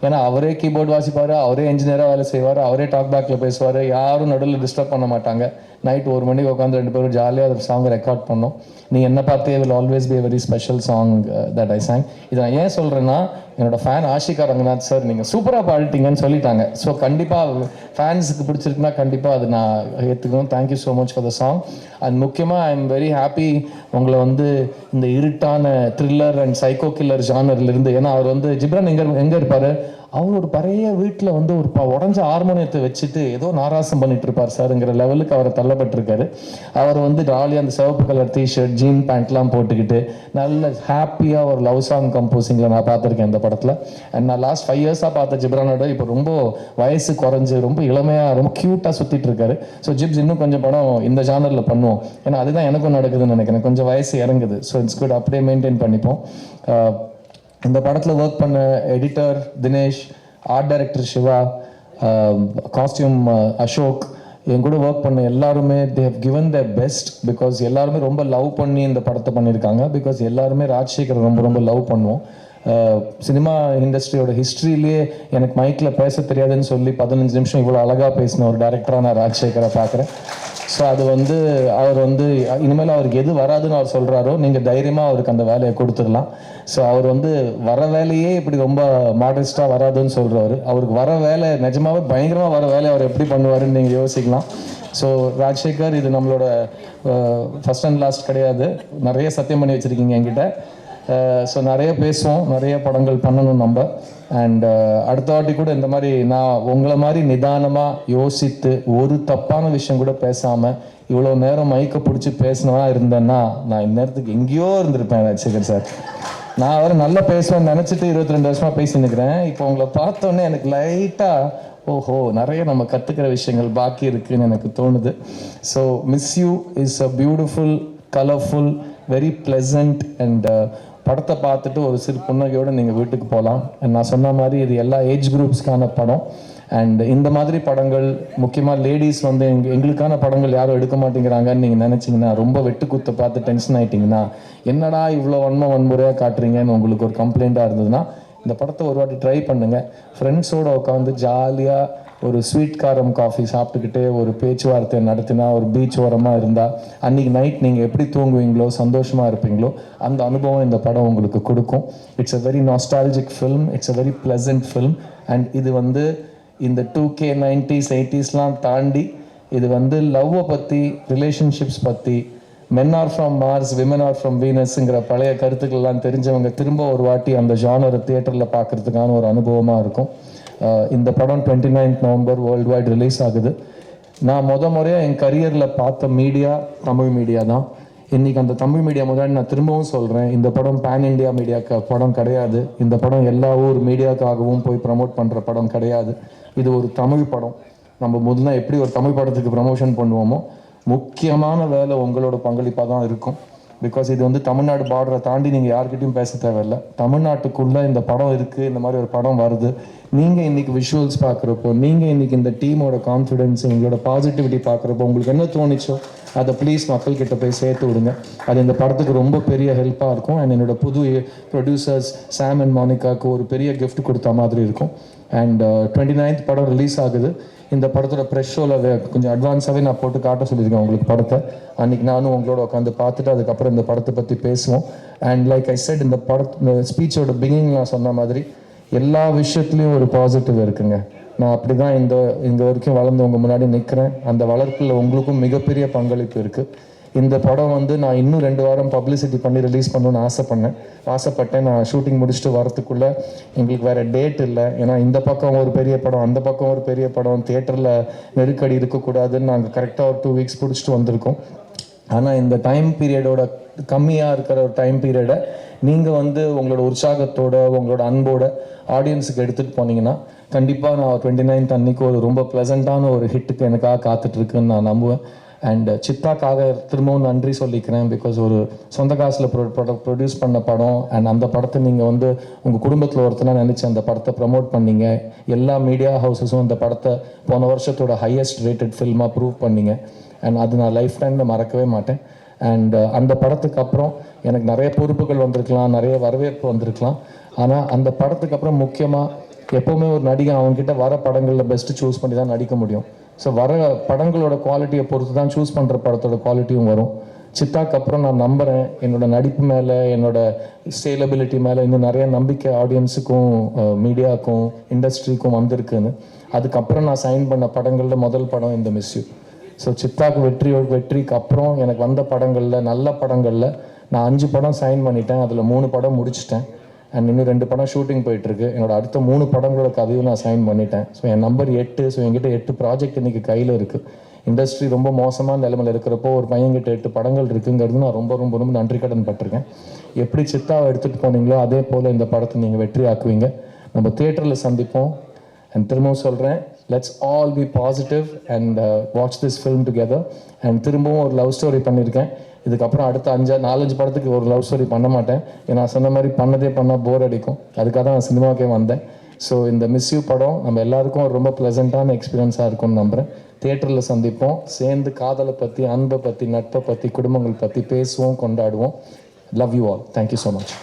ஏன்னா அவரே கீபோர்டு வாசிப்பார், அவரே இன்ஜினியராக வேலை செய்வார், அவரே டாக் பேக்கில் பேசுவார், யாரும் நடுவில் டிஸ்டர்ப் பண்ண மாட்டாங்க. நைட் 1 மணிக்கு உட்காந்து 2 பேரும் ஜாலியாக ஒரு சாங் ரெக்கார்ட் பண்ணோம். நீ என்ன பார்த்தே will always be a very special song that I sang. இதை நான் ஏன் சொல்கிறேன்னா, என்னோட ஃபேன் ஆஷிகா ரங்கநாத் சார் நீங்கள் சூப்பராக பாடிட்டீங்கன்னு சொல்லிட்டாங்க. ஸோ கண்டிப்பாக ஃபேன்ஸுக்கு பிடிச்சிருக்குன்னா கண்டிப்பாக அது நான் ஏற்றுக்கணும். Thank you so much for the song. And முக்கியமாக ஐ எம் வெரி ஹாப்பி உங்களை வந்து இந்த இருட்டான த்ரில்லர் அண்ட் சைக்கோ கில்லர் ஜானர்லேருந்து, ஏன்னா அவர் வந்து ஜிப்ரான் எங்கே இருப்பார், அவர் ஒரு பழைய வீட்டில் வந்து ஒரு உடஞ்ச ஹார்மோனியத்தை வச்சுட்டு ஏதோ நாராசம் பண்ணிட்டு இருப்பார் சார்ங்கிற லெவலுக்கு அவரை தள்ளப்பட்டிருக்காரு. அவர் வந்து ஜாலியாக அந்த சிவப்பு கலர் டிஷர்ட் ஜீன் பேண்ட்லாம் போட்டுக்கிட்டு நல்ல ஹாப்பியாக ஒரு லவ் சாங் கம்போசிங்கில் நான் பார்த்துருக்கேன் இந்த படத்தில். அண்ட் நான் லாஸ்ட் 5 இயர்ஸாக பார்த்த ஜிப்ரானோட இப்போ ரொம்ப வயசு குறைஞ்சு ரொம்ப இளமையாக ரொம்ப க்யூட்டாக சுற்றிட்டு இருக்காரு. ஸோ ஜிப்ஸ் இன்னும் கொஞ்சம் படம் இந்த ஜானரில் பண்ணுவோம். ஏன்னா அதுதான் எனக்கும் நடக்குதுன்னு நினைக்கிறேன். கொஞ்சம் வயசு இறங்குது. ஸோ இட்ஸ் குட், அப்படியே மெயின்டைன் பண்ணிப்போம். இந்த படத்தில் ஒர்க் பண்ண editor Dinesh, art director Siva, costume Ashok, என் கூட ஒர்க் பண்ண எல்லாருமே they have given the best. Because எல்லாருமே ரொம்ப லவ் பண்ணி இந்த படத்தை பண்ணியிருக்காங்க. பிகாஸ் எல்லாருமே ராஜசேகர் ரொம்ப ரொம்ப லவ் பண்ணுவோம். சினிமா இண்டஸ்ட்ரியோட ஹிஸ்ட்ரியிலேயே எனக்கு மைக்கில் பேச தெரியாதுன்னு சொல்லி 15 நிமிஷம் இவ்வளோ அழகாக பேசின ஒரு டேரக்டராக நான் ராஜசேகரை பார்க்குறேன். ஸோ அது வந்து அவர் வந்து இனிமேல் அவருக்கு எது வராதுன்னு அவர் சொல்கிறாரோ நீங்கள் தைரியமாக அவருக்கு அந்த வேலையை கொடுத்துடலாம். ஸோ அவர் வந்து வர வேலையே இப்படி ரொம்ப மாடஸ்ட்டாக வராதுன்னு சொல்கிறவர். அவருக்கு வர வேலை நிஜமாவே பயங்கரமாக வர வேலையை அவர் எப்படி பண்ணுவாருன்னு நீங்கள் யோசிக்கலாம். ஸோ ராஜசேகர், இது நம்மளோட ஃபஸ்ட் அண்ட் லாஸ்ட் கிடையாது. நிறைய சத்தியம் பண்ணி வச்சுருக்கீங்க என்கிட்ட. ஸோ நிறைய பேசுவோம், நிறைய படங்கள் பண்ணணும் நம்ம. அண்ட் அடுத்த வாட்டி கூட இந்த மாதிரி நான் உங்களை மாதிரி நிதானமாக யோசித்து ஒரு தப்பான விஷயம் கூட பேசாமல் இவ்வளோ நேரம் மைக்கை பிடிச்சி பேசினவா இருந்தேன்னா நான் இந்நேரத்துக்கு எங்கேயோ இருந்திருப்பேன் ராஜசேகர் சார். நான் அவரை நல்லா பேசுவேன்னு நினச்சிட்டு 22 வருஷமாக பேசினுக்கிறேன். இப்போ உங்களை பார்த்தோன்னே எனக்கு லைட்டாக ஓஹோ நிறைய நம்ம கற்றுக்கிற விஷயங்கள் பாக்கி இருக்குதுன்னு எனக்கு தோணுது. So miss you is a beautiful, colourful, very pleasant. And படத்தை பார்த்துட்டு ஒரு சிறு புன்னகையோடு நீங்கள் வீட்டுக்கு போகலாம். நான் சொன்ன மாதிரி இது எல்லா ஏஜ் குரூப்ஸ்க்கான படம். அண்ட் இந்த மாதிரி படங்கள் முக்கியமாக லேடிஸ் வந்து எங்களுக்கான படங்கள் யாரும் எடுக்க மாட்டேங்கிறாங்கன்னு நீங்கள் நினச்சிங்கன்னா, ரொம்ப வெட்டு குத்தை பார்த்து டென்ஷன் ஆகிட்டிங்கன்னா, என்னடா இவ்வளோ வன்முறையாக காட்டுறீங்கன்னு உங்களுக்கு ஒரு கம்ப்ளைண்ட்டாக இருந்ததுன்னா இந்த படத்தை ஒரு வாட்டி ட்ரை பண்ணுங்கள். ஃப்ரெண்ட்ஸோடு உட்காந்து ஜாலியாக ஒரு ஸ்வீட் காரம் காஃபி சாப்பிட்டுக்கிட்டே ஒரு பேச்சுவார்த்தை நடத்தினா, ஒரு பீச் ஓரமாக இருந்தால் அன்றைக்கி நைட் நீங்கள் எப்படி தூங்குவீங்களோ, சந்தோஷமாக இருப்பீங்களோ, அந்த அனுபவம் இந்த படம் உங்களுக்கு கொடுக்கும். It's a very nostalgic film, it's a very pleasant film. And இது வந்து இந்த 2K 90s 80sலாம் தாண்டி இது வந்து லவ்வை பற்றி, ரிலேஷன்ஷிப்ஸ் பற்றி, men are from Mars women are from வீனஸ்ங்கிற பழைய கருத்துக்கள்லாம் தெரிஞ்சவங்க திரும்ப ஒரு வாட்டி அந்த ஜானரை தியேட்டரில் பார்க்குறதுக்கான ஒரு அனுபவமாக இருக்கும். இந்த படம் 29th November world wide release ஆகுது. நான் முறையாக என் கரியரில் பார்த்த மீடியா தமிழ் மீடியா தான். இன்றைக்கி அந்த தமிழ் மீடியா முன்னாடி நான் திரும்பவும் சொல்கிறேன், இந்த படம் பேன் இண்டியா மீடியாவுக்கு படம் கிடையாது. இந்த படம் எல்லா ஊர் மீடியாவுக்காகவும் போய் ப்ரமோட் பண்ணுற படம் கிடையாது. இது ஒரு தமிழ் படம். நம்ம முதல்ல எப்படி ஒரு தமிழ் படத்துக்கு ப்ரமோஷன் பண்ணுவோமோ, முக்கியமான வேலை உங்களோட பங்களிப்பாக தான் இருக்கும். பிகாஸ் இது வந்து தமிழ்நாடு பார்டரை தாண்டி நீங்கள் யார்கிட்டையும் பேச தேவையில்லை. தமிழ்நாட்டுக்குள்ளே இந்த படம் இருக்குது, இந்த மாதிரி ஒரு படம் வருது. நீங்கள் இன்றைக்கி விஷுவல்ஸ் பார்க்குறப்போ, நீங்கள் இன்றைக்கி இந்த டீமோட கான்ஃபிடென்ஸ், உங்களோட பாசிட்டிவிட்டி பார்க்குறப்போ உங்களுக்கு என்ன தோணிச்சோ அதை ப்ளீஸ் மக்கள்கிட்ட போய் சேர்த்து விடுங்க. அது இந்த படத்துக்கு ரொம்ப பெரிய ஹெல்ப்பாக இருக்கும். அண்ட் என்னோடய புது ப்ரொடியூசர்ஸ் சாம் அண்ட் மோனிகாவுக்கு ஒரு பெரிய கிஃப்ட் கொடுத்த மாதிரி இருக்கும். அண்ட் 29th படம் ரிலீஸ் ஆகுது. இந்த படத்தோட ப்ரெஷ் ஷோவில் கொஞ்சம் அட்வான்ஸாகவே நான் போட்டு காட்ட சொல்லியிருக்கேன் உங்களுக்கு படத்தை. அன்றைக்கி நானும் உங்களோட உட்காந்து பார்த்துட்டு அதுக்கப்புறம் இந்த படத்தை பற்றி பேசுவோம். அண்ட் லைக் ஐ செட், இந்த ஸ்பீச்சோட பிகினிங் நான் சொன்ன மாதிரி எல்லா விஷயத்துலையும் ஒரு பாசிட்டிவ் இருக்குங்க. நான் அப்படி தான் இந்த வரைக்கும் வளர்ந்தவங்க முன்னாடி நிற்கிறேன். அந்த வளர்ப்பில் உங்களுக்கும் மிகப்பெரிய பங்களிப்பு இருக்குது. இந்த படம் வந்து நான் இன்னும் 2 வாரம் பப்ளிசிட்டி பண்ணி ரிலீஸ் பண்ணணும்னு ஆசைப்பட்டேன். நான் ஷூட்டிங் முடிச்சுட்டு வரத்துக்குள்ளே எங்களுக்கு வேறு டேட் இல்லை. ஏன்னா இந்த பக்கம் ஒரு பெரிய படம், அந்த பக்கம் ஒரு பெரிய படம், தியேட்டரில் நெருக்கடி இருக்கக்கூடாதுன்னு நாங்கள் கரெக்டாக ஒரு 2 வீக்ஸ் பிடிச்சிட்டு வந்திருக்கோம். ஆனால் இந்த டைம் பீரியடோட கம்மியாக இருக்கிற ஒரு டைம் பீரியடை நீங்கள் வந்து உங்களோட உற்சாகத்தோட, உங்களோட அன்போட ஆடியன்ஸுக்கு எடுத்துகிட்டு போனீங்கன்னா கண்டிப்பாக நான் 29th அன்னைக்கு ஒரு ரொம்ப ப்ளசண்ட்டான ஒரு ஹிட்டுக்கு எனக்காக காத்துட்ருக்குன்னு நான் நம்புவேன். அண்ட் சித்தாக்காக திரும்பவும் நன்றி சொல்லிக்கிறேன். பிகாஸ் ஒரு சொந்த காசில் ப்ரொடியூஸ் பண்ண படம். அண்ட் அந்த படத்தை நீங்கள் வந்து உங்கள் குடும்பத்தில் ஒருத்தனாக நினச்சி அந்த படத்தை ப்ரமோட் பண்ணீங்க. எல்லா மீடியா ஹவுஸஸும் அந்த படத்தை போன வருஷத்தோட ஹையஸ்ட் ரேட்டட் ஃபில்மாக ப்ரூவ் பண்ணீங்க. அண்ட் அது நான் லைஃப் டைமில் மறக்கவே மாட்டேன். அண்ட் அந்த படத்துக்கு அப்புறம் எனக்கு நிறைய பொறுப்புகள் வந்திருக்கலாம், நிறைய வரவேற்பு வந்திருக்கலாம். ஆனால் அந்த படத்துக்கு அப்புறம் முக்கியமாக எப்போவுமே ஒரு நடிகை அவங்ககிட்ட வர படங்களில் பெஸ்ட்டு சூஸ் பண்ணி தான் நடிக்க முடியும். ஸோ வர படங்களோட குவாலிட்டியை பொறுத்து தான் சூஸ் பண்ணுற படத்தோட குவாலிட்டியும் வரும். சித்தாக்கு அப்புறம் நான் நம்புகிறேன் என்னோடய நடிப்பு மேலே, என்னோடய ஸ்டேலபிலிட்டி மேலே இன்னும் நிறைய நம்பிக்கை ஆடியன்ஸுக்கும், மீடியாவுக்கும், இண்டஸ்ட்ரிக்கும் வந்திருக்குன்னு. அதுக்கப்புறம் நான் சைன் பண்ண படங்களில் முதல் படம் இந்த மிஸ் யூ. ஸோ சித்தாக்கு வெற்றிக்கு அப்புறம் எனக்கு வந்த படங்களில், நல்ல படங்களில் நான் 5 படம் சைன் பண்ணிட்டேன். அதில் 3 படம் முடிச்சிட்டேன். அண்ட் இன்னும் 2 படம் ஷூட்டிங் போயிட்டுருக்கு. என்னோட அடுத்த 3 படங்களோட கதையும் நான் சைன் பண்ணிட்டேன். ஸோ என் நம்பர் 8. ஸோ என்கிட்ட 8 ப்ராஜெக்ட் இன்றைக்கி கையில் இருக்குது. இண்டஸ்ட்ரி ரொம்ப மோசமான நிலைமையில் இருக்கிறப்போ ஒரு பையன்கிட்ட 8 படங்கள் இருக்குங்கிறது நான் ரொம்ப ரொம்ப ரொம்ப நன்றி கடன் பட்டிருக்கேன். எப்படி சித்தாவை எடுத்துகிட்டு போனீங்களோ அதே போல் இந்த படத்தை நீங்கள் வெற்றி ஆக்குவீங்க. நம்ம தியேட்டரில் சந்திப்போம். அண்ட் திரும்பவும் சொல்கிறேன், let's all B positive and watch this film together. And திரும்பவும் ஒரு லவ் ஸ்டோரி பண்ணியிருக்கேன். இதுக்கப்புறம் அடுத்த 4-5 படத்துக்கு ஒரு லவ் ஸ்டோரி பண்ண மாட்டேன். ஏன்னா சொன்ன மாதிரி பண்ணால் போர் அடிக்கும். அதுக்காக தான் நான் சினிமாவுக்கே வந்தேன். ஸோ இந்த மிஸ் யூ படம் நம்ம எல்லாருக்கும் ரொம்ப ப்ளசண்ட்டான எக்ஸ்பீரியன்ஸாக இருக்கும்னு நம்புகிறேன். தியேட்டரில் சந்திப்போம். சேர்ந்து காதலை பற்றி, அன்பை பற்றி, நட்பை பற்றி, குடும்பங்கள் பற்றி பேசுவோம், கொண்டாடுவோம். Love you all. Thank you so much.